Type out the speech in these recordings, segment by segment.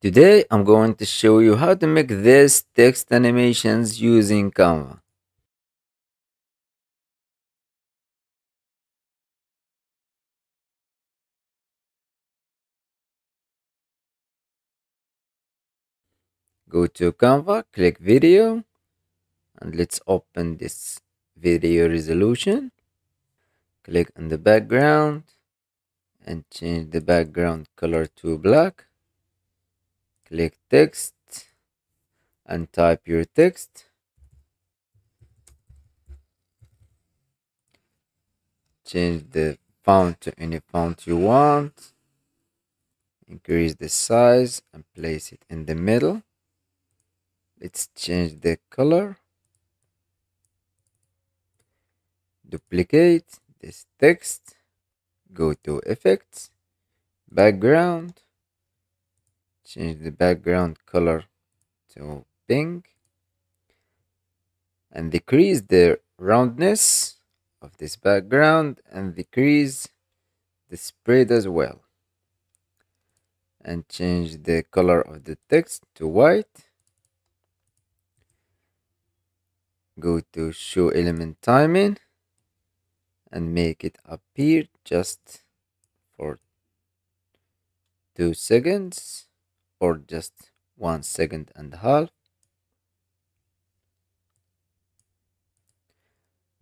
Today I'm going to show you how to make this text animations using Canva. Go to Canva, click video, and let's open this video resolution. Click on the background and change the background color to black. Click text and type your text. Change the font to any font you want. Increase the size and place it in the middle. Let's change the color. Duplicate this text. Go to effects, background, change the background color to pink, and decrease the roundness of this background and decrease the spread as well, and change the color of the text to white. Go to show element timing and make it appear just for 2 seconds or just 1.5 seconds.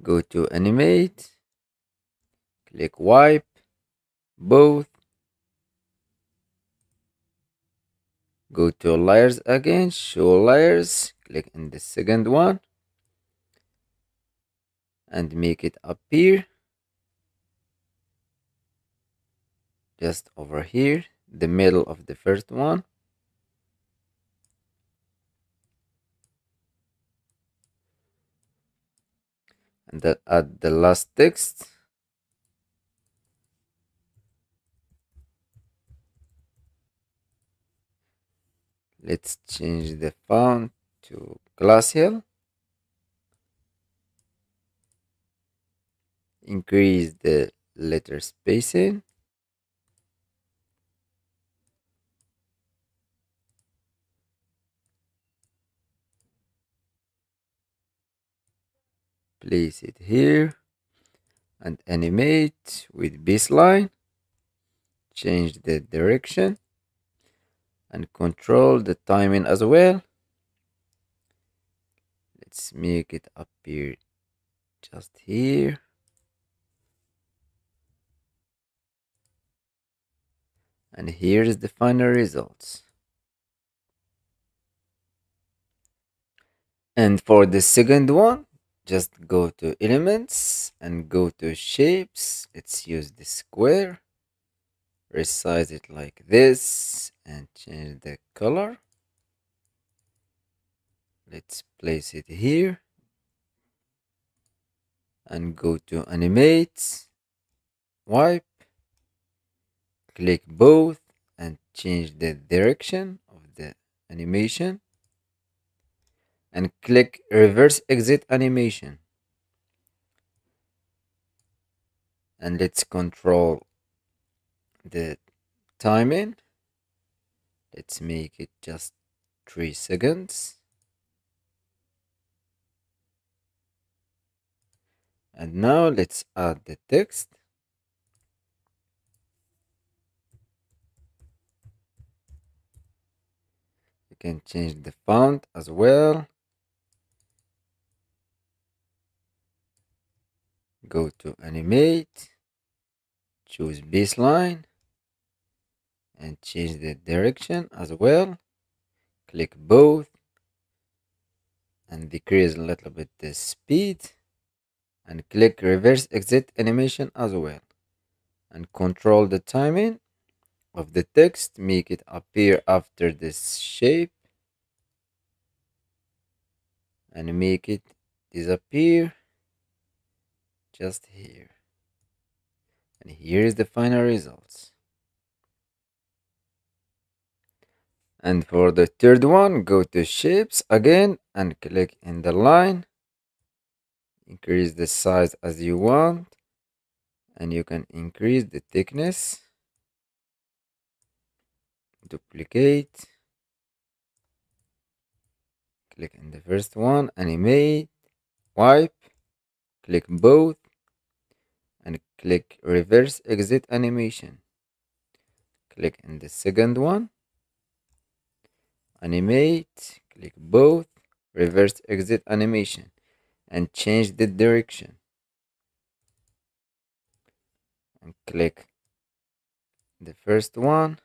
Go to animate, click wipe both, go to layers again, show layers, click in the second one and make it appear just over here, the middle of the first one. And then add the last text. Let's change the font to glacial. Increase the letter spacing. Place it here and animate with baseline. Change the direction and control the timing as well. Let's make it appear just here. And here is the final results. And for the second one, just go to elements and go to shapes. Let's use the square. Resize it like this and change the color. Let's place it here and go to animate, wipe, click both and change the direction of the animation and click reverse exit animation. And let's control the timing. Let's make it just 3 seconds. And now let's add the text. You can change the font as well. Go to animate, choose baseline and change the direction as well. Click both and decrease a little bit the speed and click reverse exit animation as well, and control the timing of the text. Make it appear after this shape and make it disappear just here. And here is the final results. And for the third one, go to shapes again and click in the line. Increase the size as you want, and you can increase the thickness. Duplicate click in the first one, animate, wipe, click both, and click reverse exit animation. Click in the second one, animate, click both, reverse exit animation, and change the direction. And click the first one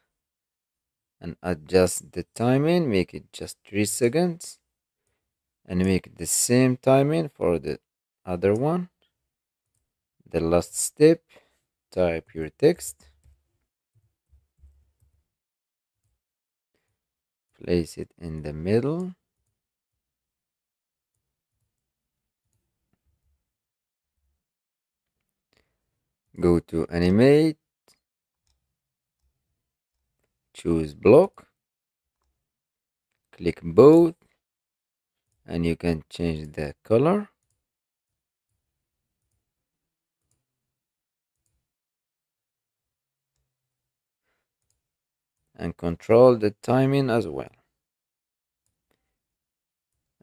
and adjust the timing, make it just 3 seconds, and make the same timing for the other one. The last step, type your text, place it in the middle, go to animate, choose block, click both, and you can change the color. And control the timing as well.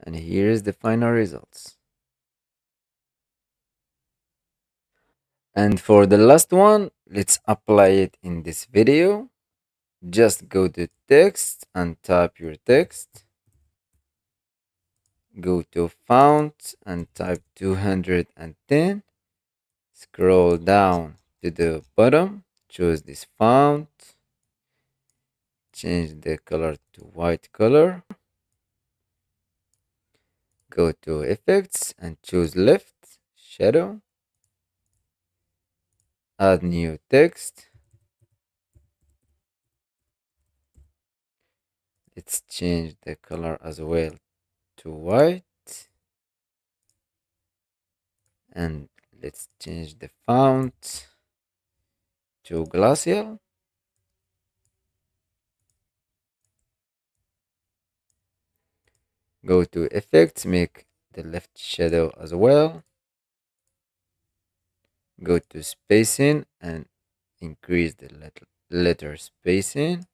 And here is the final results. And for the last one, let's apply it in this video. Just go to text and type your text. Go to font and type 210. Scroll down to the bottom, choose this font, change the color to white color. Go to effects and choose left shadow. Add new text. Let's change the color as well to white. And let's change the font to glacial. Go to effects, make the left shadow as well. Go to spacing and increase the letter spacing.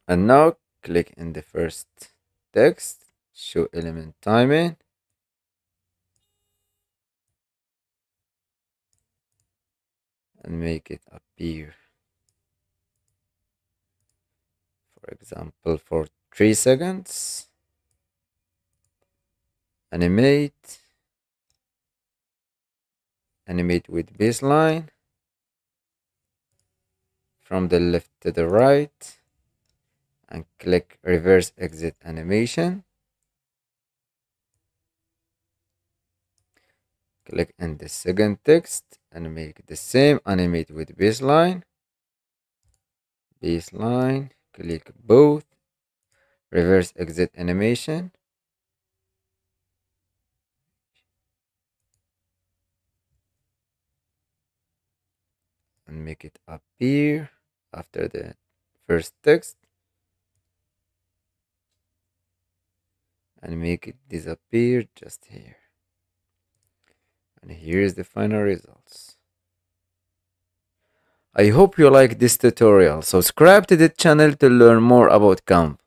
And now click in the first text, show element timing. And make it appear, for example, for 3 seconds. Animate with baseline from the left to the right, and click reverse exit animation. Click in the second text and make the same, animate with baseline. Click both, reverse exit animation. And make it appear after the first text. And make it disappear just here. And here is the final results. I hope you like this tutorial. Subscribe to the channel to learn more about Canva.